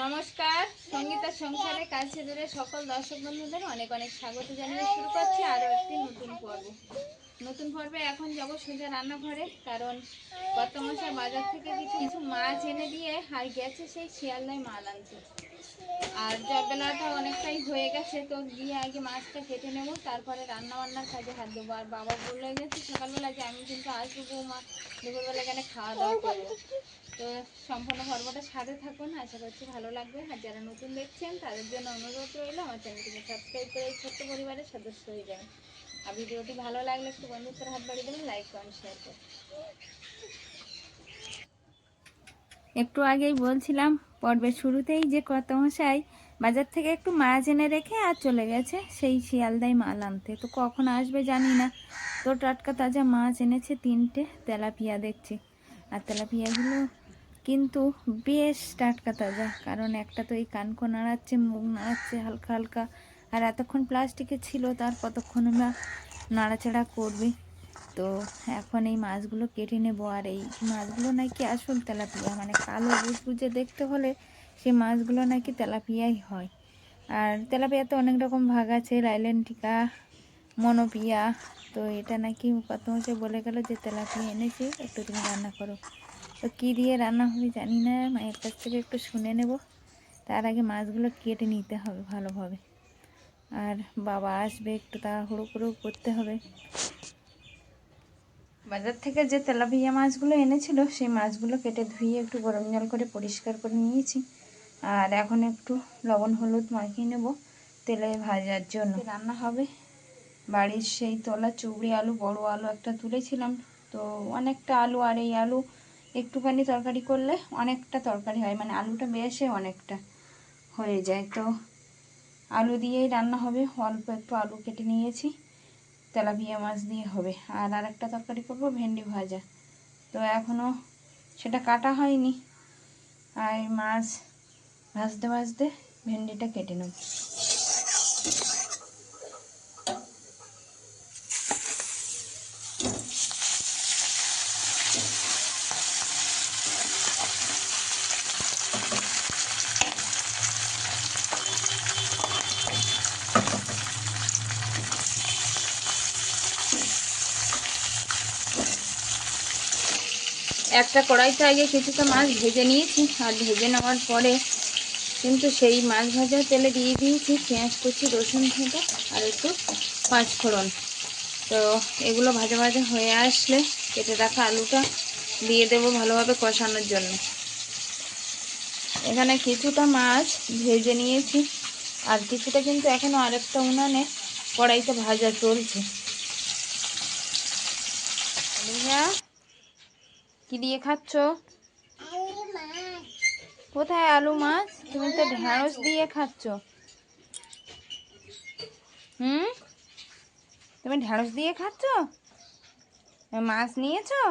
নমস্কার, সঙ্গীতা সংসারে কাছে দূরে সকল দর্শক বন্ধুদের অনেক অনেক স্বাগত জানিয়ে শুরু করছি আরও একটি নতুন পর্বে। এখন যাব সোজা রান্নাঘরে, কারণ গত মাসে বাজার থেকে কিছু মাছ এনে দিয়ে আর গেছে সেই শিয়ালদায় মাল আনতে। আর জলবেলাটা অনেকটাই হয়ে গেছে, তো গিয়ে আগে মাছটা কেটে নেব, তারপরে রান্না বান্নার কাজে হাত দেবো। আর বাবা বলে গেছে সকালবেলা যে আমি কিন্তু আসবো বৌমা, দুপুরবেলা এখানে খাওয়া দাওয়া করবো। তো সম্পূর্ণ পর্বটা সাথে থাকুন, আশা করছি ভালো লাগবে। আর যারা নতুন দেখছেন তাদের জন্য অনুরোধ রইল আমার চ্যানেলটিকে সাবস্ক্রাইব করে এই ছোট্ট পরিবারের সদস্য হয়ে যাবেন। আর ভিডিওটি ভালো লাগলে একটু বন্ধুত্বের হাত বাড়িয়ে দেবেন, লাইক কমেন্ট শেয়ার করুন। একটু আগেই বলছিলাম পর্বের শুরুতেই যে কর্তামশাই বাজার থেকে একটু মাছ এনে রেখে আর চলে গেছে সেই শিয়ালদায় মাল আনতে। তো কখন আসবে জানি না। তো টাটকা তাজা মাছ এনেছে 3টে তেলাপিয়া দেখছি। আর তেলাপিয়াগুলো কিন্তু বেশ টাটকা তাজা, কারণ একটা তো এই কানকো নাড়াচ্ছে, মুখ নাড়াচ্ছে হালকা হালকা। আর এতক্ষণ প্লাস্টিকে ছিল, তার কতক্ষণ আমরা নাড়াচাড়া করবে। তো এখন এই মাছগুলো কেটে নেব। আর এই মাছগুলো নাকি আসল তেলাপিয়া, মানে কালো বুঝবুঝে দেখতে হলে সেই মাছগুলো নাকি তেলাপিয়াই হয়। আর তেলাপিয়া তো অনেক রকম ভাগ আছে, লাইলেন্টিকা, মনোপিয়া। তো এটা নাকি কত মাসে বলে গেল যে তেলাপিয়া এনেছি, একটু তুমি রান্না করো। তো কী দিয়ে রান্না হবে জানি না, মায়ের কাছ থেকে একটু শুনে নেব। তার আগে মাছগুলো কেটে নিতে হবে ভালোভাবে। আর বাবা আসবে, একটু তাড়াহুড়ো করেও করতে হবে। বাজার থেকে যে তেলাপিয়া মাছগুলো এনেছিল সেই মাছগুলো কেটে ধুয়ে একটু গরম জল করে পরিষ্কার করে নিয়েছি। আর এখন একটু লবণ হলুদ মাখিয়ে নেব তেলে ভাজার জন্য। রান্না হবে বাড়ির সেই তোলা চুবড়ি আলু, বড় আলু একটা তুলেছিলাম। তো অনেকটা আলু, আর এই আলু একটুখানি তরকারি করলে অনেকটা তরকারি হয়, মানে আলুটা বেশে অনেকটা হয়ে যায়। তো আলু দিয়েই রান্না হবে, অল্প একটু আলু কেটে নিয়েছি, তেলাপিয়া মাছ দিয়ে হবে। আর আরেকটা তরকারি করব ভেন্ডি ভাজা, তো এখনও সেটা কাটা হয়নি। আর মাছ ভাজতে ভাজতে ভেন্ডিটা কেটে নেব। একটা কড়াইতে আগে কিছুটা মাছ ভেজে নিয়েছি, আর ভেজে নেওয়ার পরে কিন্তু সেই মাছ ভাজা তেলে দিয়ে দিয়েছি পেঁয়াজ কুচি, রসুন থেঁতো আর একটু পাঁচফোড়ন। তো এগুলো ভাজা ভাজা হয়ে আসলে কেটে রাখা আলুটা দিয়ে দেবো ভালোভাবে কষানোর জন্য। এখানে কিছুটা মাছ ভেজে নিয়েছি, আর কিছুটা কিন্তু এখনও আরেকটা উনানে কড়াইতে ভাজা চলছে। কি দিয়ে খাচ্ছ? কোথায় আলু মাছ? তুমি তো ঢেঁড়স দিয়ে খাচ্ছ। তুমি ঢেঁড়স দিয়ে খাচ্ছ? মাছ নিয়েছো?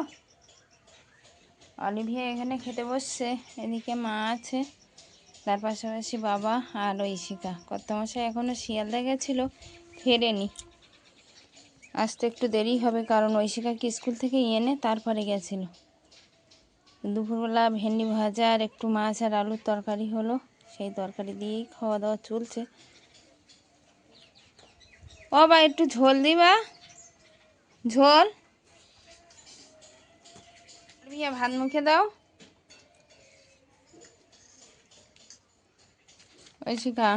অলিভিয়া এখানে খেতে বসছে, এদিকে মা আছে, তার পাশাপাশি বাবা আর ঐশিকা। কর্তামশাই এখনও শিয়ালদা গেছিলো, ফেরেনি, আসতে একটু দেরি হবে, কারণ ঐশিকাকে স্কুল থেকে এনে তারপরে গেছিলো। দুপুরবেলা ভেন্ডি ভাজা আর একটু মাছ আর আলুর তরকারি হলো, সেই তরকারি দিয়েই খাওয়া দাওয়া চলছে। ও বা একটু ঝোল দিবা, ঝোল ভাত মুখে দাও। ঐশিকা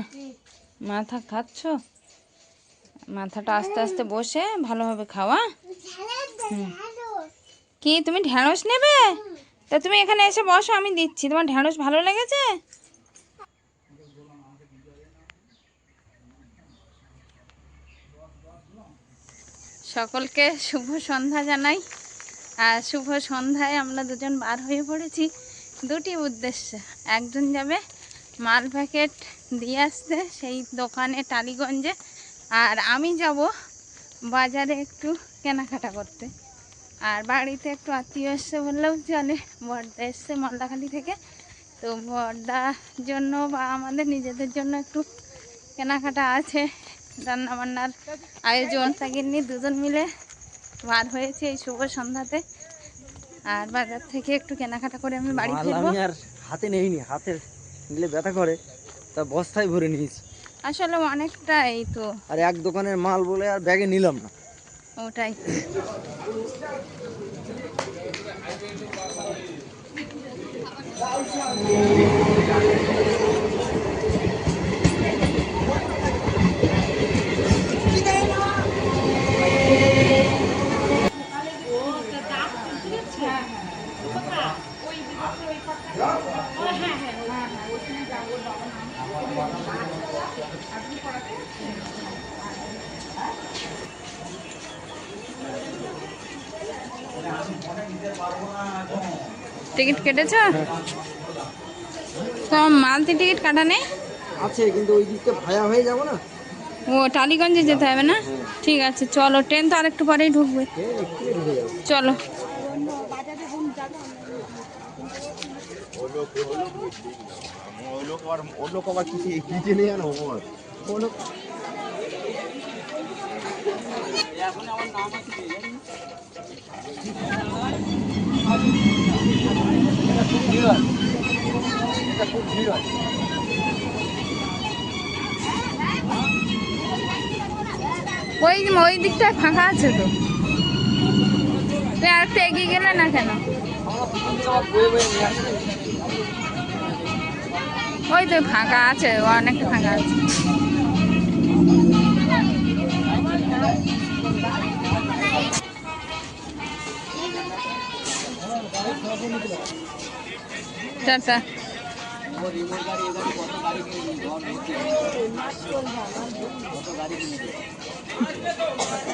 মাথা খাচ্ছ? মাথাটা আস্তে আস্তে বসে ভালোভাবে খাওয়া। কি তুমি ঢেঁড়স নেবে? তা তুমি এখানে এসে বসো, আমি দিচ্ছি। তোমার ঢেঁড়স ভালো লেগেছে? সকলকে শুভ সন্ধ্যা জানাই। আর শুভ সন্ধ্যায় আমরা দুজন বার হয়ে পড়েছি দুটি উদ্দেশ্যে। একজন যাবে মাল প্যাকেট দিয়ে আসতে সেই দোকানে টালিগঞ্জে, আর আমি যাব বাজারে একটু কেনাকাটা করতে। আর বাড়িতে একটু আত্মীয় এসছে বললেও চলে, বর্দা এসছে মলদাখালি থেকে। তো বর্দার জন্য বা আমাদের নিজেদের জন্য একটু কেনাকাটা আছে, রান্নাবান্নার আয়োজন, তাকে নিয়ে দুজন মিলে বার হয়েছে এই শুভ সন্ধ্যাতে। আর বাজার থেকে একটু কেনাকাটা করে আমি বাড়ি ফিরবো। আর হাতে নেইনি, হাতের নিলে ব্যথা করে, তা বস্তায় ভরে নিয়েছি। আসলে অনেকটাই তো, আর এক দোকানের মাল বলে আর ব্যাগে নিলাম না। ওটাই। টিকিট কেটেছ? তো মালতি টিকিট কাটা নেই? আছে, কিন্তু ওই দিকটা ভায়া হয়ে যাবো না। ও টালিগঞ্জে যেতে হবে না? ঠিক আছে চলো, ট্রেন তো আরেকটু পরেই ঢুকবে, চলো। ওই দিকটা ফাঁকা আছে তো, তুই আর একটু এগিয়ে গেলে না কেন? ওই তো ফাঁকা আছে, অনেকটা ফাঁকা আছে। টাটা।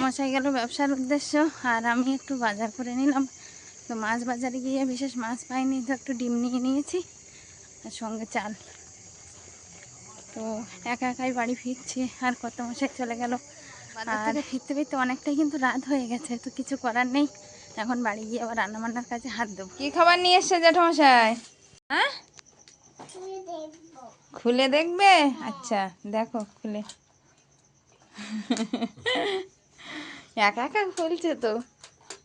মশাই গেল ব্যবসার উদ্দেশ্য, আর আমি একটু বাজার করে নিলাম। তো মাছ বাজারে গিয়ে বিশেষ মাছ পাইনি, তো একটু ডিম নিয়ে নিয়েছি আর সঙ্গে চাল। তো একা একাই বাড়ি ফিরছি, আর কত মশাই চলে গেল। আর ফিরতে ফিরতে অনেকটাই কিন্তু রাত হয়ে গেছে, তো কিছু করার নেই, এখন বাড়ি গিয়ে আবার রান্নাবান্নার কাজে হাত দেবো। কি খাবার নিয়ে এসছে জ্যাঠামশাই? হ্যাঁ, খুলে দেখবে? আচ্ছা দেখো খুলে। একা একা খুলছে তো,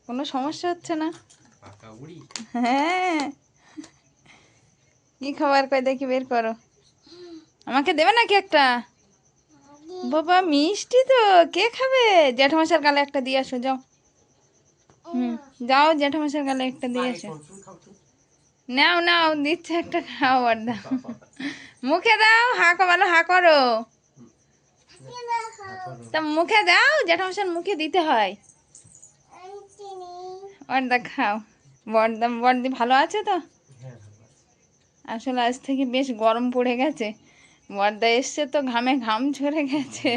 কোনো সমস্যা হচ্ছে না। হ্যাঁ, কি খাবার কই দেখি, বের করো। আমাকে দেবে নাকি একটা? বাবা মিষ্টি তো, কে খাবে? জ্যাঠামশার গালে একটা দিয়ে আসো, যাও। যাও জ্যাঠামশার গালে একটা দিয়ে আসো। নাও নাও, দিচ্ছে একটা, খাও আর দাও। মুখে দাও, হাঁকো, ভালো হা করো। তা মুখে দাও, জ্যাঠামশার মুখে দিতে হয়। বর্দা খাও। বর্দি ভালো আছে তো? আসলে আজ থেকে বেশ গরম পড়ে গেছে, বর্দা এসছে তো ঘামে ঘাম ঝরে গেছে।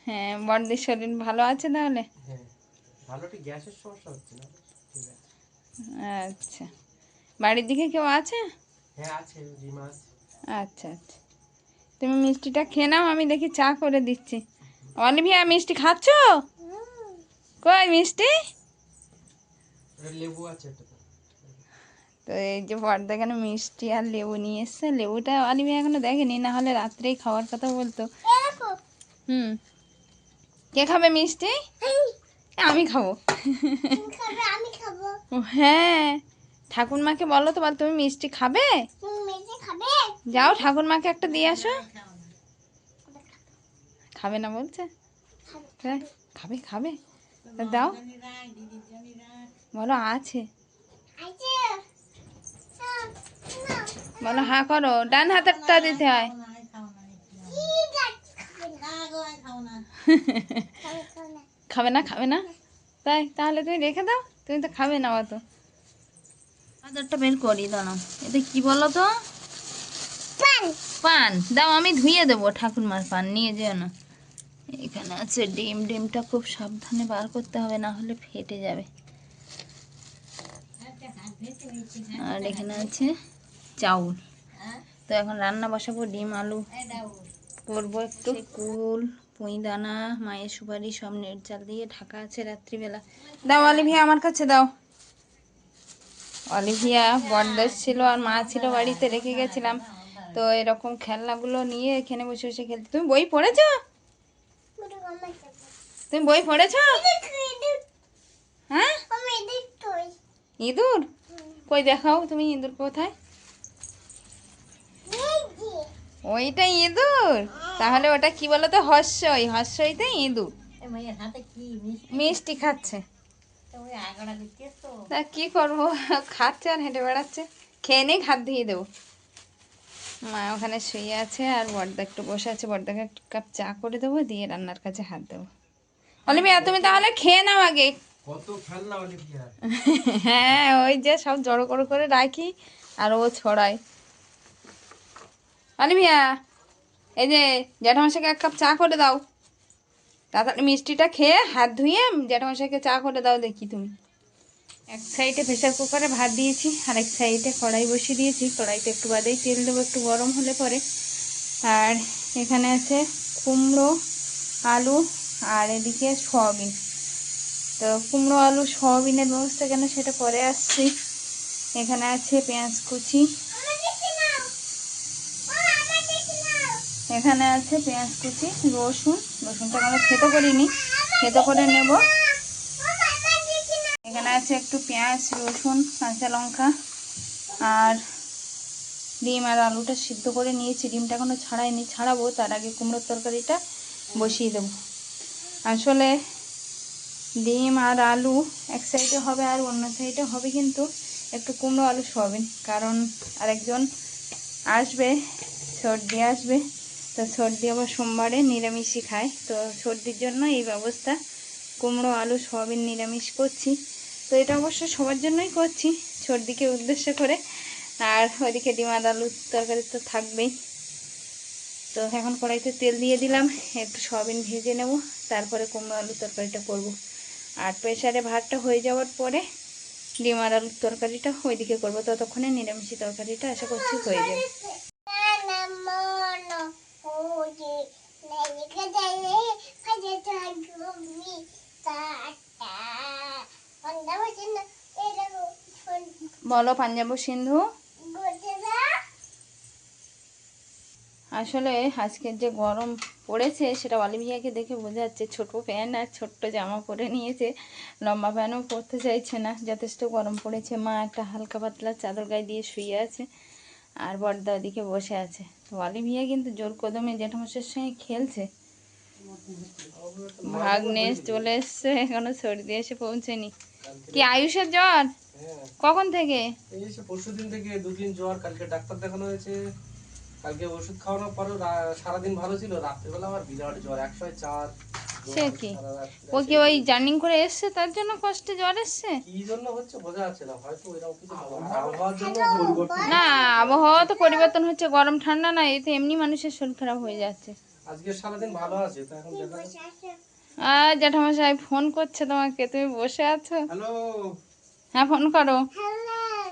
হ্যাঁ, বর্দির শরীর ভালো আছে তাহলে? আচ্ছা, বাড়ির দিকে কেউ আছে? আচ্ছা আচ্ছা, তুমি মিষ্টিটা খেয়ে নাও, আমি দেখি চা করে দিচ্ছি। অলিভিয়া মিষ্টি খাচ্ছ? কই মিষ্টি? তো এই যে বর্দা এখানে মিষ্টি আর লেবু নিয়ে এসছে, লেবুটা অলিভিয়া এখনো দেখেনি, না হলে রাত্রেই খাওয়ার কথা বলতো। কে খাবে মিষ্টি? আমি খাবো। হ্যাঁ, ঠাকুরমাকে বলো তো, বল তুমি মিষ্টি খাবে। যাও ঠাকুরমাকে একটা দিয়ে আসো। খাবে না বলছে? খাবে খাবে, দাও, বলো আছে, বলো হা করো, ডান হাতেরটা দিতে হয়। খাবে না, খাবে না, তাই তাহলে তুমি রেখে দাও, তুমি তো খাবে না অত। বাজারটা বের করি, দাঁড়াও, এটা কি বলো তো? পান দাও, আমি ধুয়ে দেবো, ঠাকুরমার পান নিয়ে যেও না। এখানে আছে ডিম, ডিমটা খুব সাবধানে বার করতে হবে, না হলে ফেটে যাবে। আর এখানে আছে চাউল। তো এখন রান্না বসাবো, ডিম আলু করবো একটু। কুল, পুঁই দানা, মায়ের সুপারি সব নেট জাল দিয়ে ঢাকা আছে রাত্রিবেলা। দাও অলিভিয়া, আমার কাছে দাও। অলিভিয়া বড়দের ছিল আর মা ছিল বাড়িতে, রেখে গেছিলাম, তো এরকম খেলনাগুলো নিয়ে এখানে বসে বসে খেলতে। তুমি বই পড়েছ? তুমি বই পড়েছ? হ্যাঁ, ইঁদুর? কই দেখাও তুমি ইঁদুর কোথায়? ওইটা ইঁদুর? তাহলে ওটা কি বলো তো, হর্ষই, হর্ষইতে ইঁদুর মিষ্টি খাচ্ছে। তা কি করবো, খাচ্ছে আর হেঁটে বেড়াচ্ছে। খেয়ে নিক, হাত ধুয়ে দেবো। মা ওখানে শুয়ে আছে আর বড়দা একটু বসে আছে, বড়দাকে এক কাপ চা করে দেবো, দিয়ে রান্নার কাছে হাত দেবো। অলিভিয়া তুমি তাহলে খেয়ে নাও আগে। হ্যাঁ, ওই যে সব জড়ো করে রাখি আর ও ছড়ায়। অলিভিয়া, এই যে জ্যাঠামশাইকে এক কাপ চা করে দাও। তাড়াতাড়ি মিষ্টিটা খেয়ে হাত ধুয়ে জ্যাঠামশাইকে চা করে দাও দেখি তুমি। এক সাইডে প্রেসার কুকারে ভাত দিয়েছি, আর এক সাইডে কড়াই বসিয়ে দিয়েছি। কড়াইতে একটু বাদেই তেল দেবো, একটু গরম হলে পরে। আর এখানে আছে কুমড়ো, আলু, আর এদিকে সয়াবিন। তো কুমড়ো, আলু, সয়াবিনের ব্যবস্থা কেন সেটা পরে আসছি। এখানে আছে পেঁয়াজ কুচি, এখানে আছে পেঁয়াজ কুচি, রসুনটা আমরা থেতো করিনি, থেতো করে নেব। এখানে আছে একটু পেঁয়াজ, রসুন, কাঁচা লঙ্কা, আর ডিম আর আলুটা সিদ্ধ করে নিয়েছি। ডিমটা এখনো ছাড়াইনি, ছাড়াবো। তার আগে কুমড়োর তরকারিটা বসিয়ে দেবো। আসলে ডিম আর আলু এক সাইডে হবে আর অন্য সাইডে হবে কিন্তু একটু কুমড়ো, আলু, সয়াবিন। কারণ আরেকজন আসবে, সর্দি আসবে। তো সর্দি আবার সোমবারে নিরামিষই খায়, তো সর্দির জন্য এই ব্যবস্থা। কুমড়ো, আলু, সয়াবিন নিরামিষ করছি। তো এটা অবশ্য সবার জন্যই করছি, সর্দিকে উদ্দেশ্য করে। আর ওইদিকে ডিম আর আলুর তরকারি তো থাকবেই। তো এখন কড়াইতে তেল দিয়ে দিলাম, একটু সয়াবিন ভেজে নেব, তারপরে কুমড়ো আলুর তরকারিটা করব। আর প্রেসারে ভাতটা হয়ে যাওয়ার পরে ডিম আর আলুর তরকারিটা ওইদিকে করবো। ততক্ষণে নিরামিষি তরকারিটা আশা করছি হয়ে যাবে। বলো পাঞ্জাব সিন্ধু। আসলে আজকের যে গরম পড়েছে সেটা অলিভিয়াকে দেখে বোঝা যাচ্ছে। ছোটো প্যান্ট আর ছোট্ট জামা পরে নিয়েছে, লম্বা প্যান্টও পরতে চাইছে না, যথেষ্ট গরম পড়েছে। মা একটা হালকা পাতলা চাদর গায়ে দিয়ে শুয়ে আছে, আর বড়দা ওদিকে বসে আছে। তো অলিভিয়া কিন্তু জোর কদমে জ্যাঠামশাইয়ের সঙ্গে খেলছে। ভাগ্নেশ চলে এসছে, এখনো সর্দি এসে পৌঁছেনি। কি আয়ুষের জ্বর? কখন থেকে? এই যে পরশুদিন থেকে দুদিন জ্বর, কালকে ডাক্তার দেখানো হয়েছে। কালকে ওষুধ খাওয়ানোর পরেও সারাদিন ভালো ছিল, রাত্রেবেলা আবার বিরাট জ্বর, 104। সে কি, ও কি ওই জার্নি করে এসছে তার জন্য কষ্টে জ্বর এসছে? কি জন্য হচ্ছে বোঝা যাচ্ছে না, হয়তো এরকম কিছু আবহাওয়ার জন্য পরিবর্তন। না, আবহাওয়া তো পরিবর্তন হচ্ছে, গরম ঠান্ডা না, এতে এমনি মানুষের শরীর খারাপ হয়ে যাচ্ছে। আজকে সারাদিন ভালো আছে, তো এখন দেখা যাচ্ছে। আর জ্যাঠামশাই ফোন করছে তোমাকে, তুমি বসে আছো? হ্যালো। হ্যাঁ, ফোন করো।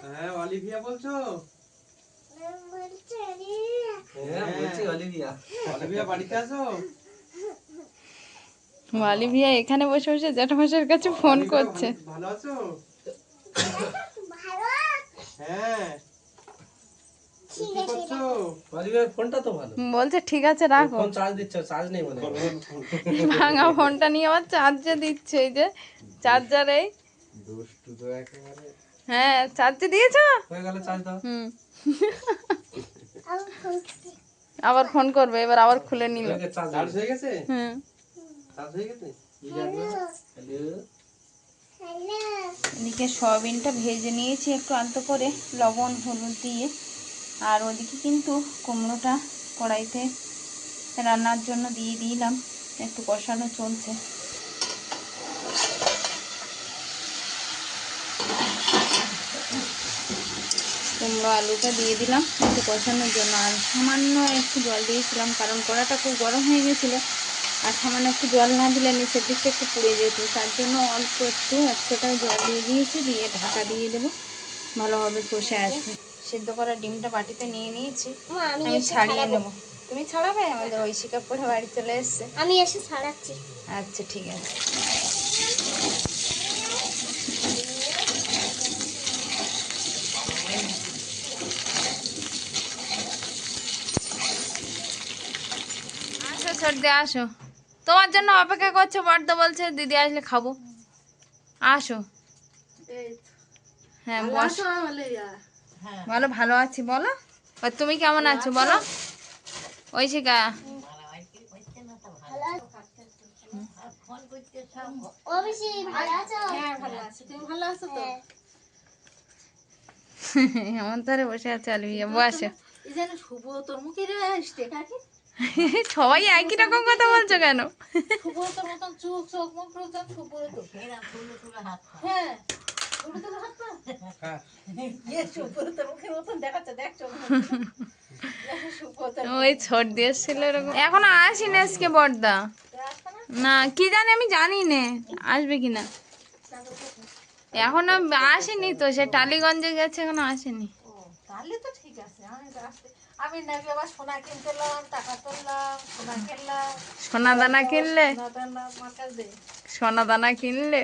হ্যাঁ, অলিভিয়া বলছো? হ্যাঁ বলছি অলিভিয়া। অলিভিয়া বাড়িতে আছো? অলিভিয়া এখানে বসে বসে জ্যাঠামশাইয়ের কাছে ফোন করছে। ভালো আছো? হ্যাঁ। কি করছো? অলিভিয়ার ফোনটা তো ভালো। বলছে ঠিক আছে রাখো। ফোন চার্জ দিচ্ছ, চার্জ নেই মনে হয়। ভাঙা ফোনটা নিয়ে আবার চার্জে দিচ্ছে, এই যে চার্জারে। দুষ্টু তো একেবারে। হ্যাঁ, চার্জে দিয়েছো? হয়ে গেল, চার্জ দাও। হুম। আবার ফোন করবে, এবার আবার খুলে নিল। চার্জ হয়ে গেছে? হুম। চার্জ হয়ে গেছে? হ্যালো। এদিকে সয়াবিনটা ভেজে নিয়েছি একটু আলতো করে, লবণ হলুদ দিয়ে। আর ওদিকে কিন্তু কুমড়োটা কড়াইতে রান্নার জন্য দিয়ে দিলাম, একটু কষানো চলছে। কুমড়ো আলুটা দিয়ে দিলাম একটু কষানোর জন্য, আর সামান্য একটু জল দিয়েছিলাম, কারণ কড়াটা খুব গরম হয়ে গেছিলো। আর সামান্য একটু জল না দিলে নিচের দিকটা একটু পুড়ে যেত, তার জন্য অল্প একটু 100টাও জল দিয়ে দিয়েছি, দিয়ে ঢাকা দিয়ে দেবো, ভালোভাবে কষে আসবে। সিদ্ধ করা ডিমটা বাটিতে নিয়ে নিয়েছি, আমি ছাড়িয়ে নেবো। তুমি ছাড়াবে? আমাদের ঐশিকা পরে বাড়ি চলে এসছে, আমি এসে ছাড়াচ্ছি। আচ্ছা ঠিক আছে। আসো সর্দি, আসো, তোমার জন্য অপেক্ষা করছে। বড়দা বলছে দিদি আসলে খাবো, আসো। হ্যাঁ বস, বলো ভালো আছি বলো। আর তুমি কেমন আছো বলো। ঐশিকা এমন তারে বসে আছে আলবিয়া, বসে। সবাই একই রকম কথা বলছো কেন? ওই ছোট দিয়েছিল এরকম, এখনো আসিনি আজকে বড়দা। না কি জানি, আমি জানি না আসবে কিনা, এখনো আসেনি তো, সে টালিগঞ্জে গেছে, এখনো আসেনি। তাহলে তো ঠিক আছে, আমি নাকি আবার সোনা কিনতে এলাম, টাকা তুললাম, সোনা কিনলাম, সোনা দানা কিনলে, সোনা দানা মাকে দে। সোনা দানা কিনলে।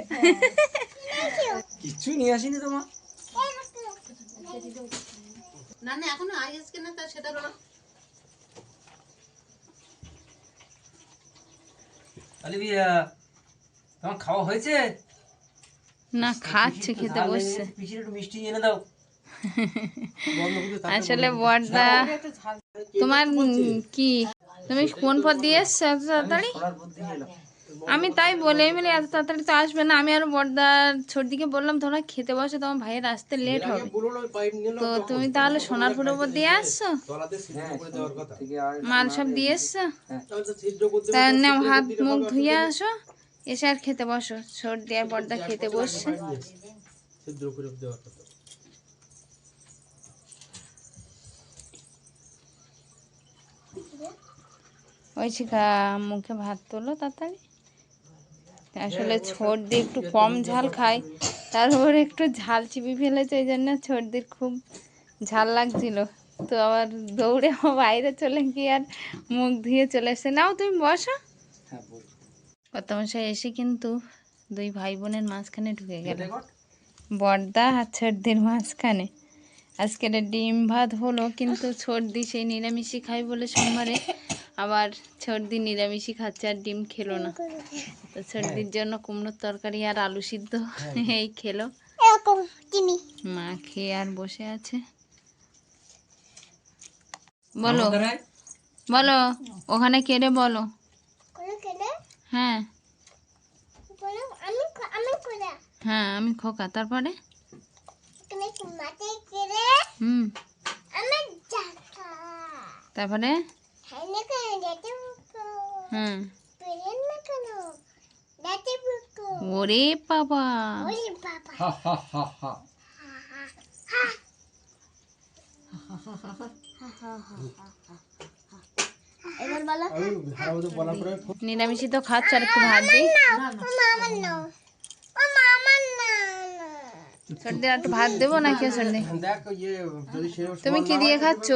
কিচ্ছু নিয়ে আসিনি তোমার। না না এখনো আইএস কেনা, তা সেটা করো। অলিভিয়া, তোমার খাওয়া হয়েছে? না খাচ্ছে, খেতে বসছে। পিসির একটু মিষ্টি এনে দাও। আসলে বড়দা তোমার কি, তুমি কোন পথ দিয়ে এসছো এত তাড়াতাড়ি? সোনার বুদ্ধি এলাম। আমি তাই বলে মিলে এত তাড়াতাড়ি তো আসবে না। আমি আর বড়দার ছোটদিকে বললাম তোমরা খেতে বসে, তোমার ভাইয়ের আসতে লেট হবে, তো তুমি তাহলে সোনারপুরের উপর দিয়ে আসছো, থেকে আর মাল সব দিয়ে এসছো। তা নাও হাত মুখ ধুয়ে আসো, এসে আর খেতে বসো। সর্দি আর বড়দা খেতে বসছে। ঐশিকা মুখে ভাত তোলো তাড়াতাড়ি। আসলে সর্দি একটু কম ঝাল খায়, তারপর একটু ঝাল চিপে ফেলেছে, এই জন্য সর্দির খুব ঝাল লাগছিল, তো আবার দৌড়ে বাইরে চলে গিয়ে আর মুখ ধুয়ে চলে এসছে। নাও তুমি বসো। হ্যাঁ বল। কত মশাই এসে কিন্তু দুই ভাই বোনের মাঝখানে ঢুকে গেল, বড়দা আর সর্দির মাঝখানে। আজকের ডিম ভাত হলো, কিন্তু সর্দি সেই নিরামিষই খাই বলে সোমবারে, আবার সর্দি নিরামিষই খাচ্ছে আর ডিম খেলো না, তো সর্দির জন্য কুমড়োর তরকারি আর আলু সিদ্ধ এই খেলো। মা খেয়ে আর বসে আছে। বলো বলো, ওখানে কেড়ে বলো। হ্যাঁ হ্যাঁ আমি খোকা, তারপরে হুম, তারপরে হুম, ওরে বাবা, হা হা হা হা। নিরামিষই তো খাচ্ছ, আর একটু ভাত দিই। সর্দি আর একটু ভাত দেবো নাকি? সর্দি তুমি কি দিয়ে খাচ্ছ?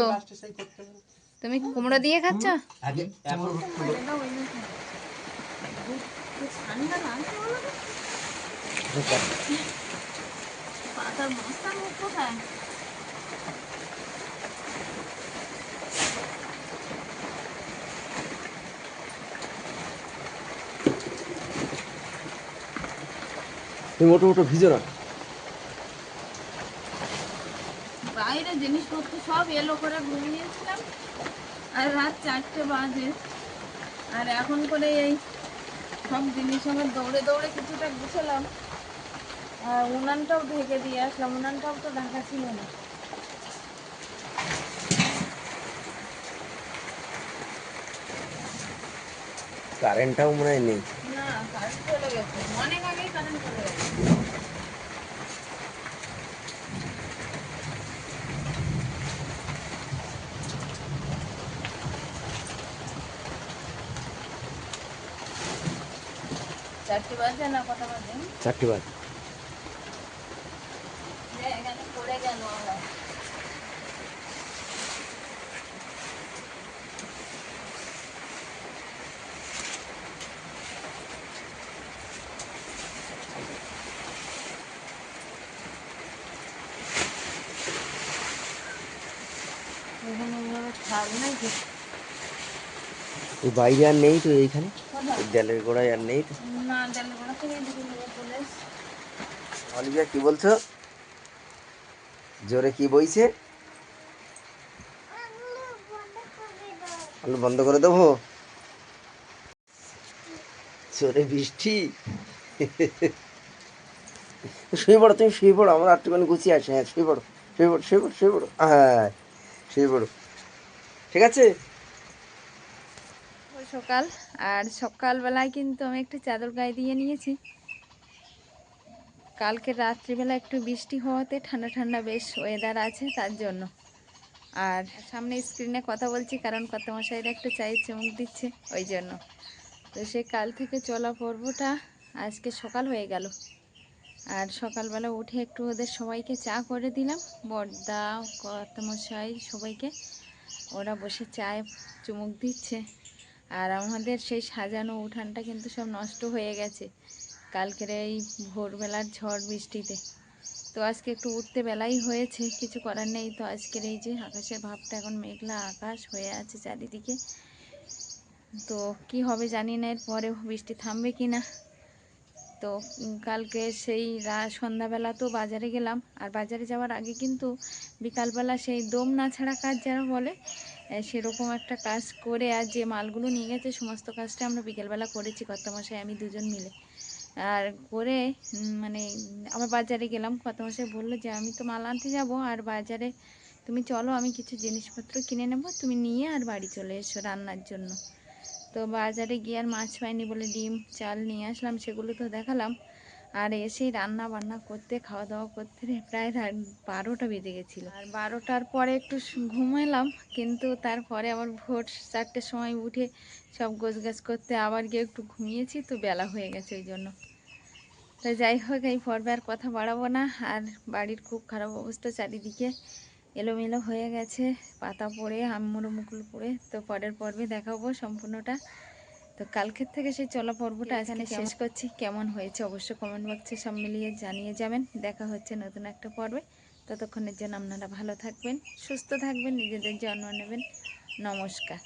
তুমি কুমড়ো দিয়ে খাচ্ছ? আগে এখন পাতার বস্তা মুখ কোথায়? তুমি ওটো ওটো ভিজো না। বাইরে জিনিসপত্র সব এলো করে ঘুমিয়েছিলাম, আর রাত 4টে বাজে, আর এখন করে এই সব জিনিস আমার দৌড়ে দৌড়ে কিছুটা গুছালাম, আর উনানটাও ঢেকে দিয়ে আসলাম, উনানটাও তো ঢাকা ছিল না। কারেন্টটাও মনে হয় নেই। না কারেন্ট চলে গেছে, অনেক আগেই কারেন্ট চলে গেছে। চারটে বাজে না কটা বাজে? 4টে বাজে। এখানে পড়ে গেল আমরা। এখানে এইভাবে ছাদ নাকি? এই বাইরে আর নেই তো, এইখানে দেলের গোড়ায় আর নেই তো। না ডালের গোড়া থেকে এদিকে চলে এসছে। অলিভিয়া কি বলছো? জোরে কি বইছে? আলু বন্ধ করে দেবো? জোরে বৃষ্টি। শুয়ে পড়ো, তুমি শুয়ে পড়ো, আমার একটুখানি গুছিয়ে আসে। হ্যাঁ শুয়ে পড়ো, শুয়ে পড়ো, শুয়ে পড়ো, শুয়ে পড়ো, হ্যাঁ শুয়ে পড়ো, ঠিক আছে। সকাল, আর সকালবেলায় কিন্তু আমি একটু চাদর গায়ে দিয়ে নিয়েছি। কালকে রাত্রিবেলা একটু বৃষ্টি হওয়াতে ঠান্ডা ঠান্ডা বেশ ওয়েদার আছে তার জন্য। আর সামনে স্ক্রিনে কথা বলছি কারণ কত মশাইরা একটু চায়ে চুমুক দিচ্ছে ওই জন্য। তো সে কাল থেকে চলা পর্বটা আজকে সকাল হয়ে গেল। আর সকালবেলা উঠে একটু ওদের সবাইকে চা করে দিলাম, বড়দা কত মশাই সবাইকে। ওরা বসে চায়ে চুমুক দিচ্ছে। আর আমাদের সেই সাজানো উঠানটা কিন্তু সব নষ্ট হয়ে গেছে কালকের এই ভোরবেলার ঝড় বৃষ্টিতে। তো আজকে একটু উঠতে বেলাই হয়েছে, কিছু করার নেই। তো আজকের এই যে আকাশের ভাবটা এখন মেঘলা আকাশ হয়ে আছে চারিদিকে। তো কি হবে জানি না, এর পরে বৃষ্টি থামবে কি না। তো কালকে সেই সন্ধ্যাবেলা তো বাজারে গেলাম। আর বাজারে যাওয়ার আগে কিন্তু বিকালবেলা সেই দম না ছাড়া কাজ যারা বলে সেরকম একটা কাজ করে, আর যে মালগুলো নিয়ে গেছে সমস্ত কাজটা আমরা বিকেলবেলা করেছি কর্তামশাই আমি দুজন মিলে। আর করে মানে আবার বাজারে গেলাম। কর্তামশাই বললো যে আমি তো মাল আনতে যাব, আর বাজারে তুমি চলো, আমি কিছু জিনিসপত্র কিনে নেব, তুমি নিয়ে আর বাড়ি চলে এসো রান্নার জন্য। তো বাজারে গিয়ে আর মাছ পাইনি বলে ডিম চাল নিয়ে আসলাম, সেগুলো তো দেখালাম। আর এসেই রান্না বান্না করতে খাওয়া দাওয়া করতে প্রায় 12টা বেজে গেছিলো। আর 12টার পরে একটু ঘুমালাম, কিন্তু তারপরে আবার ভোর 4টের সময় উঠে সব গোছগাছ করতে আবার গিয়ে একটু ঘুমিয়েছি, তো বেলা হয়ে গেছে ওই জন্য। তো যাই হোক, এই পর্বে আর কথা বাড়াবো না। আর বাড়ির খুব খারাপ অবস্থা, চারিদিকে এলোমেলো হয়ে গেছে, পাতা পড়ে আমুড়ো মুকুল পড়ে। তো পরের পর্বে দেখাবো সম্পূর্ণটা। তো কালকের থেকে সেই চলা পর্বটা এখানে শেষ করছি। কেমন হয়েছে অবশ্যই কমেন্ট বক্সে সব মিলিয়ে জানিয়ে যাবেন। দেখা হচ্ছে নতুন একটা পর্বে। ততক্ষণের জন্য আপনারা ভালো থাকবেন, সুস্থ থাকবেন, নিজেদের যত্ন নেবেন। নমস্কার।